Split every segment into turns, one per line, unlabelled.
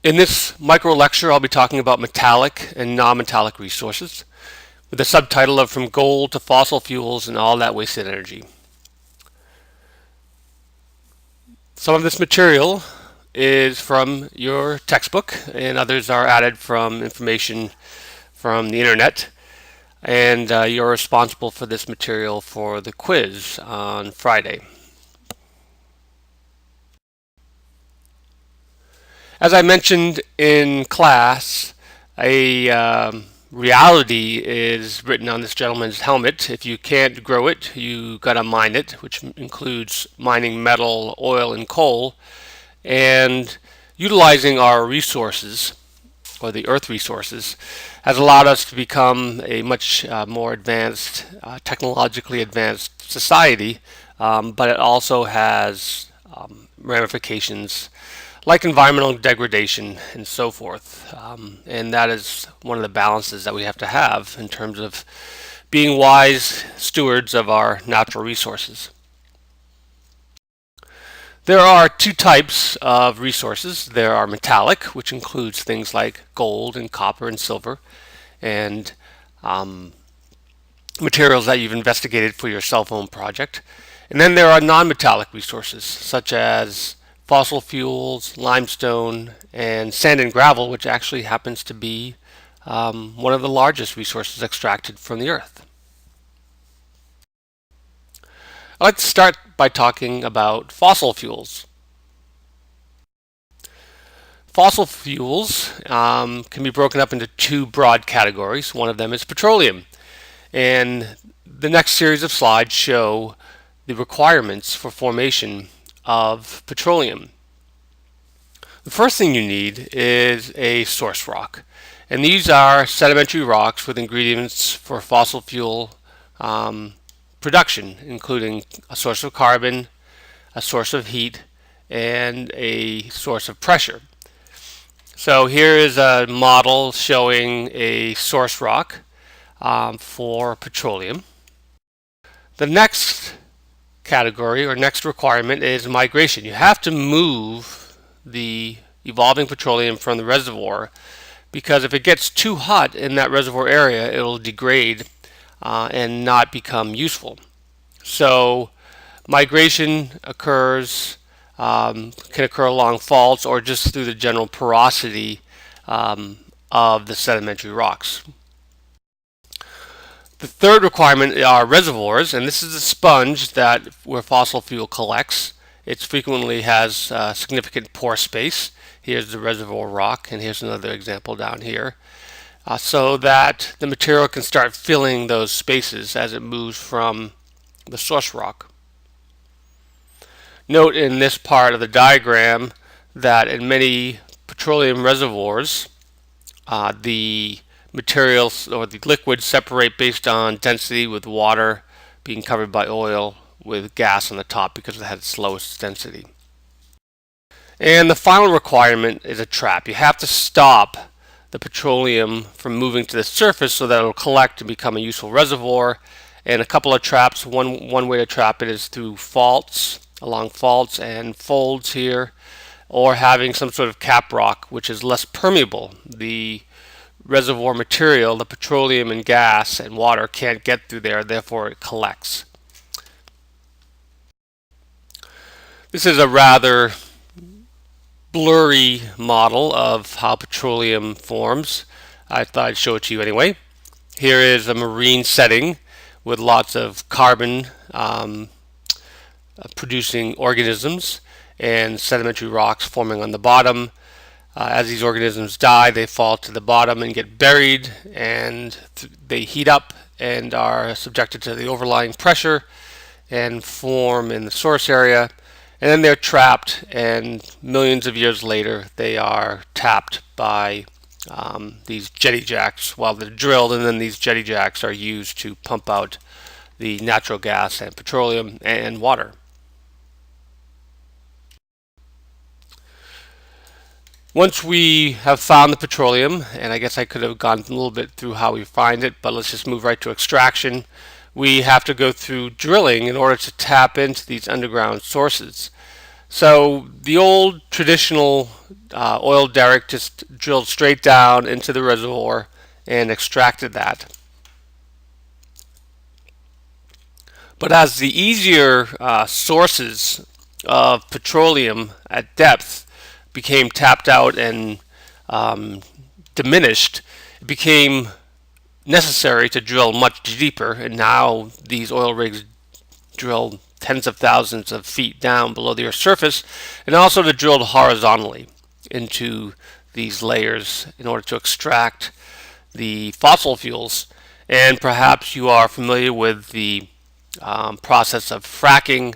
In this micro lecture, I'll be talking about metallic and non-metallic resources with a subtitle of From Gold to Fossil Fuels and All That Wasted Energy. Some of this material is from your textbook, and others are added from information from the internet. And you're responsible for this material for the quiz on Friday. As I mentioned in class, a reality is written on this gentleman's helmet. If you can't grow it, you gotta mine it, which includes mining metal, oil, and coal, and utilizing our resources, or the earth resources, has allowed us to become a much more advanced, technologically advanced society, but it also has ramifications like environmental degradation and so forth. And that is one of the balances that we have to have in terms of being wise stewards of our natural resources. There are two types of resources. There are metallic, which includes things like gold and copper and silver, and materials that you've investigated for your cell phone project. And then there are non-metallic resources, such as fossil fuels, limestone, and sand and gravel, which actually happens to be one of the largest resources extracted from the earth. I'd like to start by talking about fossil fuels. Fossil fuels can be broken up into two broad categories. One of them is petroleum. And the next series of slides show the requirements for formation of petroleum. The first thing you need is a source rock. And these are sedimentary rocks with ingredients for fossil fuel production, including a source of carbon, a source of heat, and a source of pressure. So here is a model showing a source rock for petroleum. The next category or next requirement is migration. You have to move the evolving petroleum from the reservoir, because if it gets too hot in that reservoir area, it will degrade and not become useful. So migration occurs, can occur along faults or just through the general porosity of the sedimentary rocks. The third requirement are reservoirs, and this is a sponge that where fossil fuel collects. It frequently has significant pore space. Here's the reservoir rock, and here's another example down here. So that the material can start filling those spaces as it moves from the source rock. Note in this part of the diagram that in many petroleum reservoirs, the materials or the liquids separate based on density, with water being covered by oil with gas on the top because it has its lowest density. And the final requirement is a trap. You have to stop the petroleum from moving to the surface so that it will collect and become a useful reservoir. And a couple of traps. One way to trap it is through faults, along faults and folds here, or having some sort of cap rock which is less permeable. The reservoir material, the petroleum and gas and water, can't get through there, therefore it collects. This is a rather blurry model of how petroleum forms. I thought I'd show it to you anyway. Here is a marine setting with lots of carbon producing organisms and sedimentary rocks forming on the bottom. As these organisms die, they fall to the bottom and get buried, and they heat up and are subjected to the overlying pressure and form in the source area. And then they're trapped, and millions of years later they are tapped by these jetty jacks while they're drilled, and then these jetty jacks are used to pump out the natural gas and petroleum and water. Once we have found the petroleum, and I guess I could have gone a little bit through how we find it, but let's just move right to extraction. We have to go through drilling in order to tap into these underground sources. So the old traditional oil derrick just drilled straight down into the reservoir and extracted that. But as the easier sources of petroleum at depth became tapped out and um, diminished, it became necessary to drill much deeper, and now these oil rigs drill tens of thousands of feet down below the Earth's surface, and also to drill horizontally into these layers in order to extract the fossil fuels. And perhaps you are familiar with the process of fracking.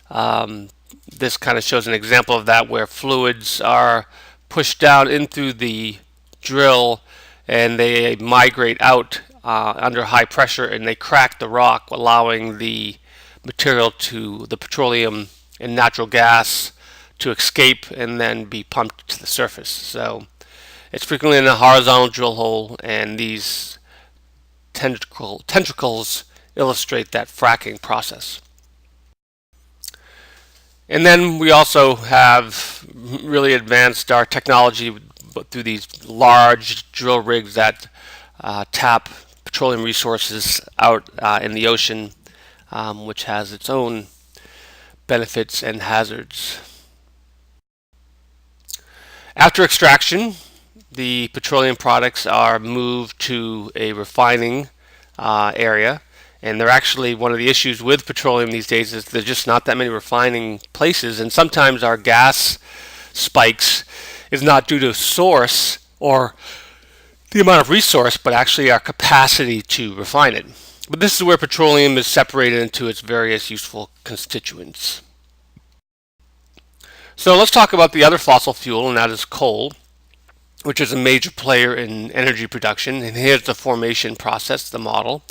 Um, this kind of shows an example of that, where fluids are pushed down in through the drill and they migrate out under high pressure, and they crack the rock, allowing the material to the petroleum and natural gas to escape and then be pumped to the surface. So it's frequently in a horizontal drill hole, and these tentacles illustrate that fracking process. And then we also have really advanced our technology through these large drill rigs that tap petroleum resources out in the ocean, which has its own benefits and hazards. After extraction, the petroleum products are moved to a refining area, and they're actually one of the issues with petroleum these days is there's just not that many refining places, and sometimes our gas spikes is not due to source or the amount of resource, but actually our capacity to refine it. But this is where petroleum is separated into its various useful constituents. So let's talk about the other fossil fuel, and that is coal, which is a major player in energy production. And here's the formation process, the model.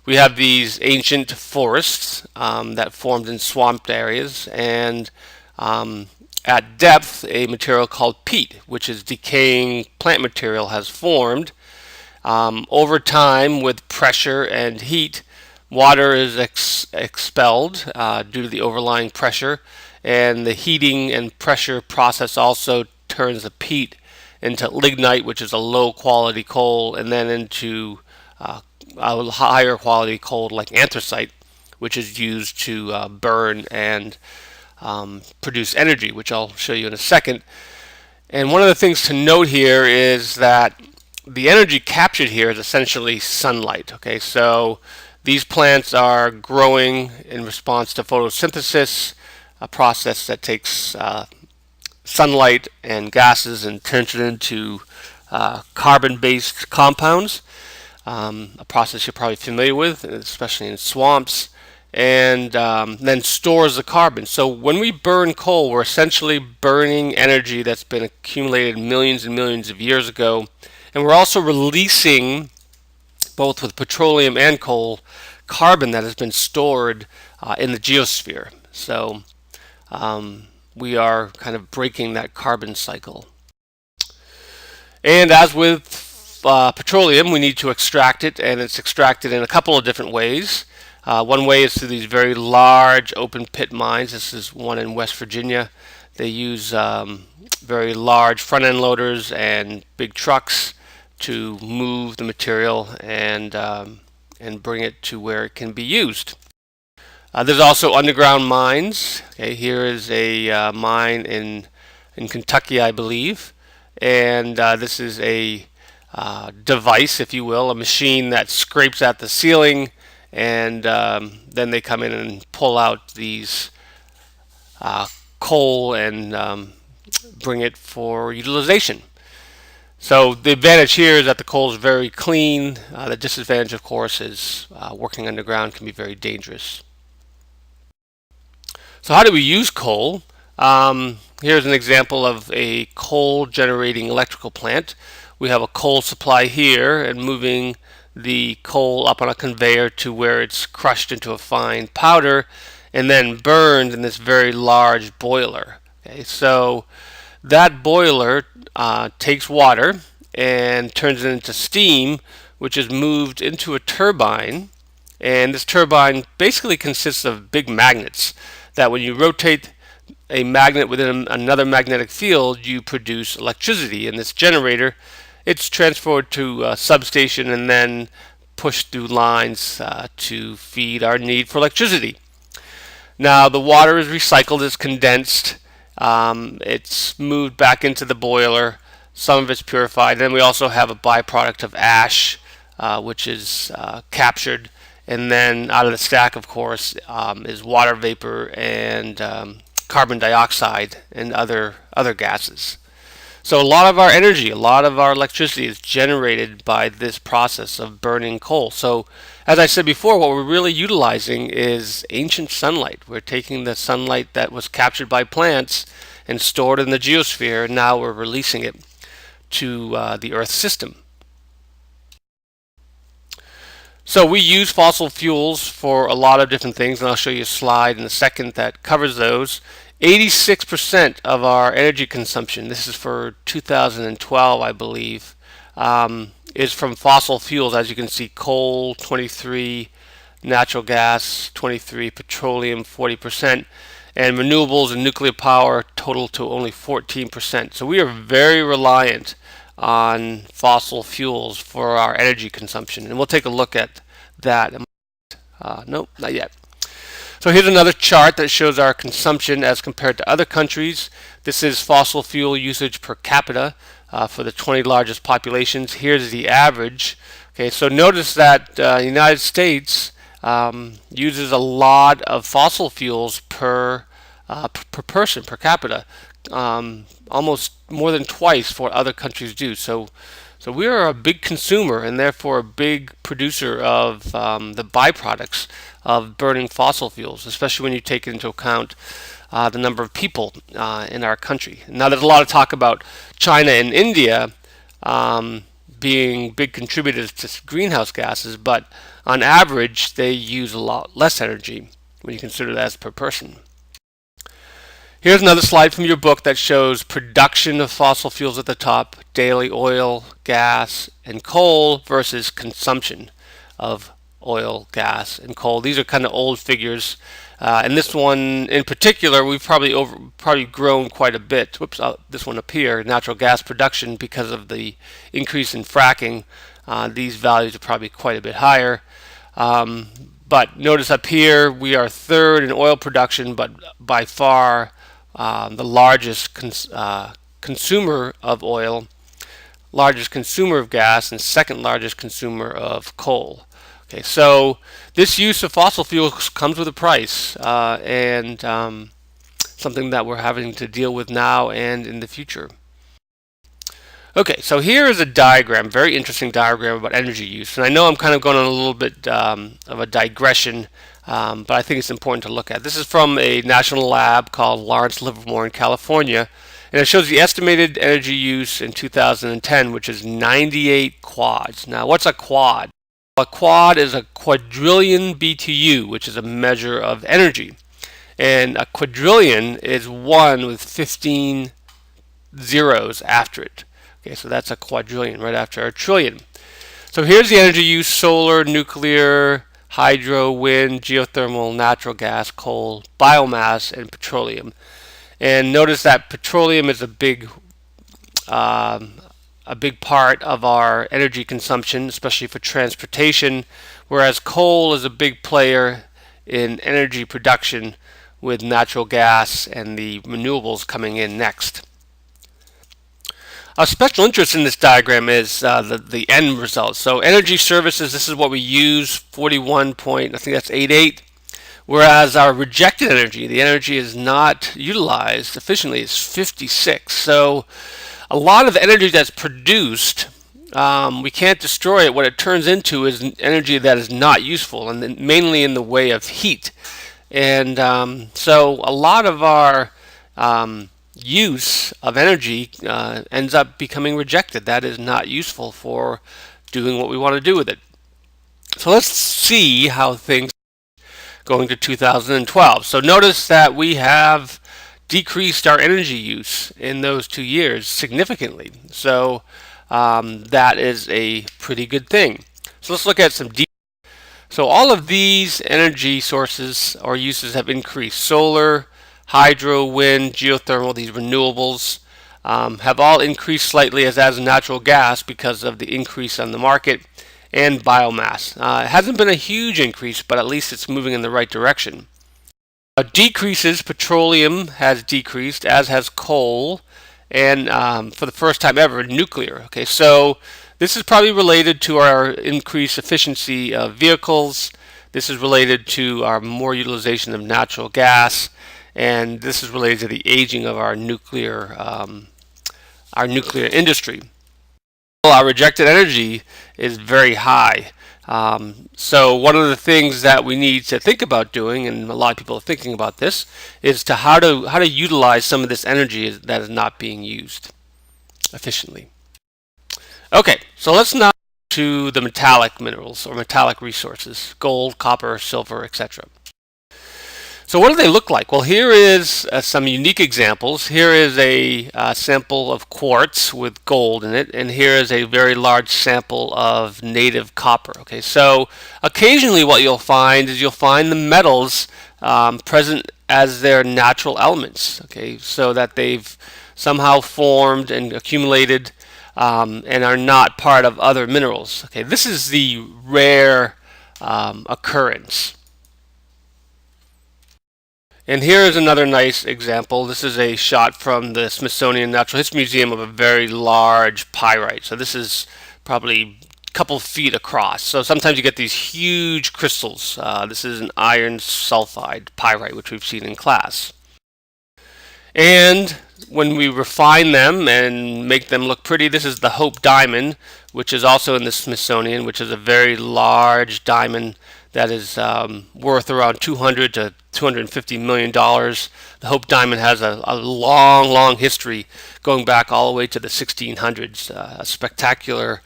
We have these ancient forests that formed in swamped areas, and at depth, a material called peat, which is decaying plant material, has formed. Over time, with pressure and heat, water is expelled due to the overlying pressure, and the heating and pressure process also turns the peat into lignite, which is a low quality coal, and then into a higher quality coal like anthracite, which is used to burn and produce energy, which I'll show you in a second. And one of the things to note here is that the energy captured here is essentially sunlight. Okay, so these plants are growing in response to photosynthesis, a process that takes sunlight and gases and turns it into carbon-based compounds, a process you're probably familiar with, especially in swamps, and then stores the carbon. So when we burn coal, we're essentially burning energy that's been accumulated millions and millions of years ago, and we're also releasing, both with petroleum and coal, carbon that has been stored in the geosphere. So we are kind of breaking that carbon cycle. And as with petroleum, we need to extract it, and it's extracted in a couple of different ways. One way is through these very large open pit mines. This is one in West Virginia. They use very large front end loaders and big trucks to move the material and bring it to where it can be used. There's also underground mines. Okay, here is a mine in Kentucky, I believe, and this is a device, if you will, a machine that scrapes at the ceiling, and then they come in and pull out these coal and bring it for utilization. So the advantage here is that the coal is very clean. The disadvantage, of course, is working underground can be very dangerous. So how do we use coal? Here's an example of a coal generating electrical plant. We have a coal supply here, and moving the coal up on a conveyor to where it's crushed into a fine powder and then burned in this very large boiler. Okay, so that boiler takes water and turns it into steam, which is moved into a turbine, and this turbine basically consists of big magnets that when you rotate a magnet within another magnetic field, you produce electricity. In this generator, it's transferred to a substation and then pushed through lines to feed our need for electricity. Now the water is recycled, it's condensed, it's moved back into the boiler, some of it's purified. Then we also have a byproduct of ash, which is captured, and then out of the stack, of course, is water vapor and carbon dioxide and other gases. So a lot of our energy, a lot of our electricity is generated by this process of burning coal. So as I said before, what we're really utilizing is ancient sunlight. We're taking the sunlight that was captured by plants and stored in the geosphere, and now we're releasing it to the Earth system. So we use fossil fuels for a lot of different things, and I'll show you a slide in a second that covers those. 86% of our energy consumption, this is for 2012, I believe, is from fossil fuels. As you can see, coal 23, natural gas 23, petroleum 40%, and renewables and nuclear power total to only 14%. So we are very reliant on fossil fuels for our energy consumption, and we'll take a look at that. Nope, not yet. So here's another chart that shows our consumption as compared to other countries. This is fossil fuel usage per capita for the 20 largest populations. Here's the average. Okay, so notice that the United States uses a lot of fossil fuels per person, per capita, almost more than twice what other countries do. So we are a big consumer and therefore a big producer of the byproducts of burning fossil fuels, especially when you take into account the number of people in our country. Now there's a lot of talk about China and India being big contributors to greenhouse gases, but on average they use a lot less energy when you consider that as per person. Here's another slide from your book that shows production of fossil fuels at the top, daily oil, gas, and coal versus consumption of oil, gas, and coal. These are kind of old figures. And this one in particular, we've probably grown quite a bit. Whoops, this one up here, natural gas production, because of the increase in fracking. These values are probably quite a bit higher. But notice up here, we are third in oil production, but by far the largest consumer of oil, largest consumer of gas, and second largest consumer of coal. Okay, so this use of fossil fuels comes with a price, and something that we're having to deal with now and in the future. Okay, so here is a diagram, very interesting diagram about energy use. And I know I'm kind of going on a little bit of a digression, but I think it's important to look at. This is from a national lab called Lawrence Livermore in California, and it shows the estimated energy use in 2010, which is 98 quads. Now, what's a quad? A quad is a quadrillion BTU, which is a measure of energy. And a quadrillion is 1 with 15 zeros after it. Okay, so that's a quadrillion, right after a trillion. So here's the energy use: solar, nuclear, hydro, wind, geothermal, natural gas, coal, biomass, and petroleum. And notice that petroleum is a big part of our energy consumption, especially for transportation, whereas coal is a big player in energy production, with natural gas and the renewables coming in next. Of special interest in this diagram is the end result. So energy services, this is what we use, 41 point, I think that's 88. Whereas our rejected energy, the energy is not utilized efficiently, is 56. So a lot of energy that's produced, we can't destroy it. What it turns into is energy that is not useful, and mainly in the way of heat. And so a lot of our use of energy ends up becoming rejected. That is not useful for doing what we want to do with it. So let's see how things going to 2012. So notice that we have decreased our energy use in those 2 years significantly. So that is a pretty good thing. So let's look at some details. So all of these energy sources or uses have increased: solar, hydro, wind, geothermal, these renewables, have all increased slightly as natural gas because of the increase on the market, and biomass. It hasn't been a huge increase, but at least it's moving in the right direction. Decreases, petroleum has decreased, as has coal, and for the first time ever, nuclear. Okay, so this is probably related to our increased efficiency of vehicles. This is related to our more utilization of natural gas, and this is related to the aging of our nuclear industry. Our rejected energy is very high. So one of the things that we need to think about doing, and a lot of people are thinking about this, is to how to utilize some of this energy that is not being used efficiently. Okay, so let's now to the metallic minerals or metallic resources: gold, copper, silver, etc. So what do they look like? Well, here is some unique examples. Here is a sample of quartz with gold in it, and here is a very large sample of native copper. Okay, so occasionally what you'll find is you'll find the metals present as their natural elements. Okay, so that they've somehow formed and accumulated and are not part of other minerals. Okay, this is the rare occurrence. And here is another nice example. This is a shot from the Smithsonian Natural History Museum of a very large pyrite. So this is probably a couple feet across. So sometimes you get these huge crystals. This is an iron sulfide pyrite, which we've seen in class. And when we refine them and make them look pretty, this is the Hope diamond, which is also in the Smithsonian, which is a very large diamond that is worth around $200 to $250 million. The Hope diamond has a long history going back all the way to the 1600s. A spectacular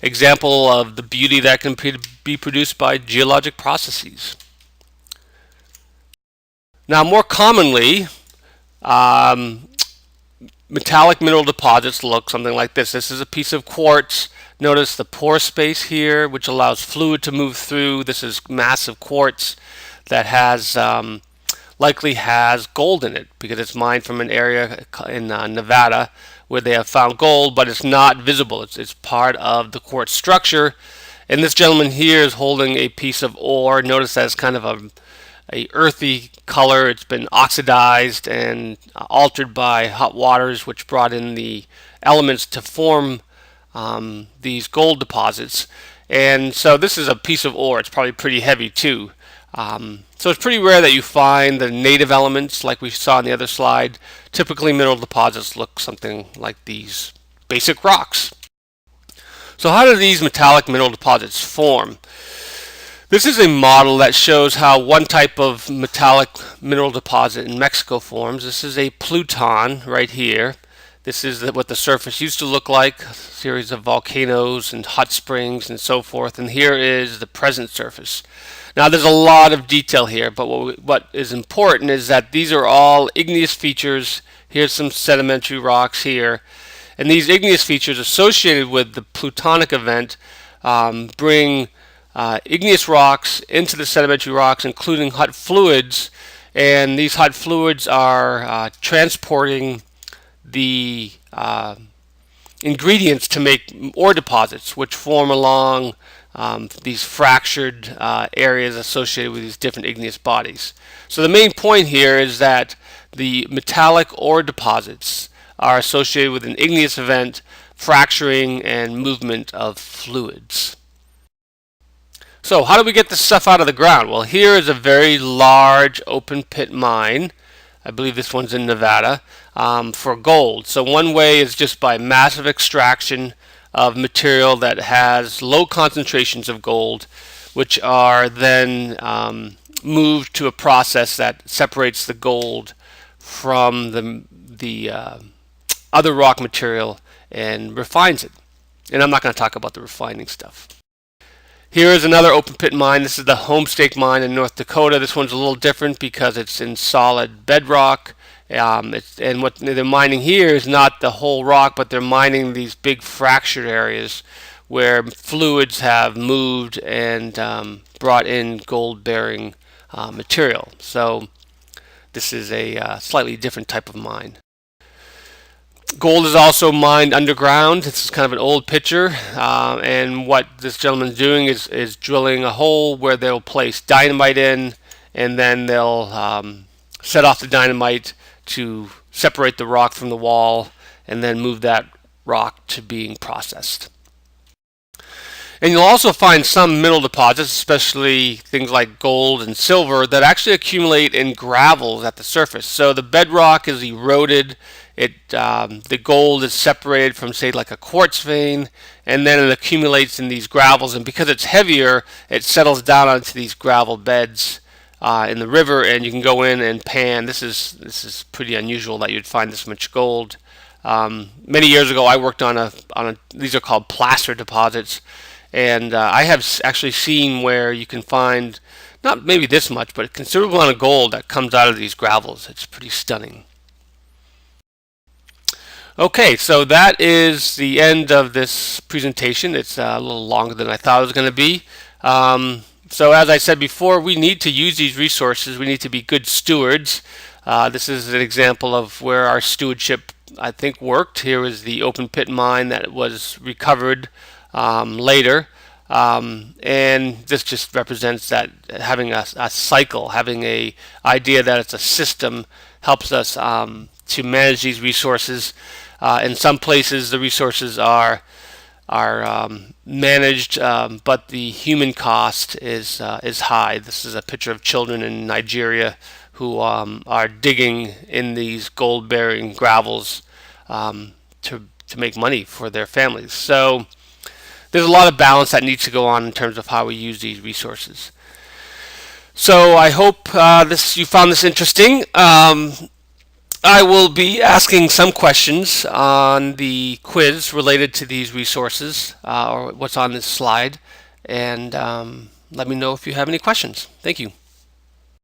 example of the beauty that can be produced by geologic processes. Now, more commonly, metallic mineral deposits look something like this. This is a piece of quartz. Notice the pore space here, which allows fluid to move through. This is massive quartz that has likely has gold in it because it's mined from an area in Nevada where they have found gold, but it's not visible. It's part of the quartz structure. And this gentleman here is holding a piece of ore. Notice that it's kind of a earthy color. It's been oxidized and altered by hot waters, which brought in the elements to form these gold deposits. And so this is a piece of ore. It's probably pretty heavy too. So it's pretty rare that you find the native elements like we saw on the other slide. Typically mineral deposits look something like these basic rocks. So how do these metallic mineral deposits form? This is a model that shows how one type of metallic mineral deposit in Mexico forms. This is a pluton right here. This is what the surface used to look like, a series of volcanoes and hot springs and so forth. And here is the present surface. Now there's a lot of detail here, but what is important is that these are all igneous features. Here's some sedimentary rocks here. And these igneous features associated with the plutonic event bring igneous rocks into the sedimentary rocks, including hot fluids. And these hot fluids are transporting the ingredients to make ore deposits, which form along these fractured areas associated with these different igneous bodies. So the main point here is that the metallic ore deposits are associated with an igneous event, fracturing, and movement of fluids. So how do we get this stuff out of the ground? Well, here is a very large open pit mine. I believe this one's in Nevada, for gold. So one way is just by massive extraction of material that has low concentrations of gold, which are then moved to a process that separates the gold from the other rock material and refines it. And I'm not going to talk about the refining stuff. Here is another open pit mine. This is the Homestake mine in North Dakota. This one's a little different because it's in solid bedrock. And what they're mining here is not the whole rock, but they're mining these big fractured areas where fluids have moved and brought in gold-bearing material. So this is a slightly different type of mine. Gold is also mined underground. This is kind of an old picture, and what this gentleman's doing is drilling a hole where they'll place dynamite in, and then they'll set off the dynamite to separate the rock from the wall, and then move that rock to being processed. And you'll also find some mineral deposits, especially things like gold and silver, that actually accumulate in gravels at the surface. So the bedrock is eroded. The gold is separated from, say, like a quartz vein, and then it accumulates in these gravels. And because it's heavier, it settles down onto these gravel beds in the river, and you can go in and pan. This is pretty unusual that you'd find this much gold. Many years ago, I worked on these are called placer deposits. And I have actually seen where you can find not maybe this much, but a considerable amount of gold that comes out of these gravels. It's pretty stunning. Okay, so that is the end of this presentation. It's a little longer than I thought it was going to be. So as I said before, we need to use these resources. We need to be good stewards. This is an example of where our stewardship, I think, worked. Here is the open pit mine that was recovered later, and this just represents that having a cycle, having a idea that it's a system, helps us to manage these resources. In some places, the resources are managed, but the human cost is high. This is a picture of children in Nigeria who are digging in these gold-bearing gravels to make money for their families. So there's a lot of balance that needs to go on in terms of how we use these resources. So I hope you found this interesting. I will be asking some questions on the quiz related to these resources or what's on this slide, and let me know if you have any questions. Thank you.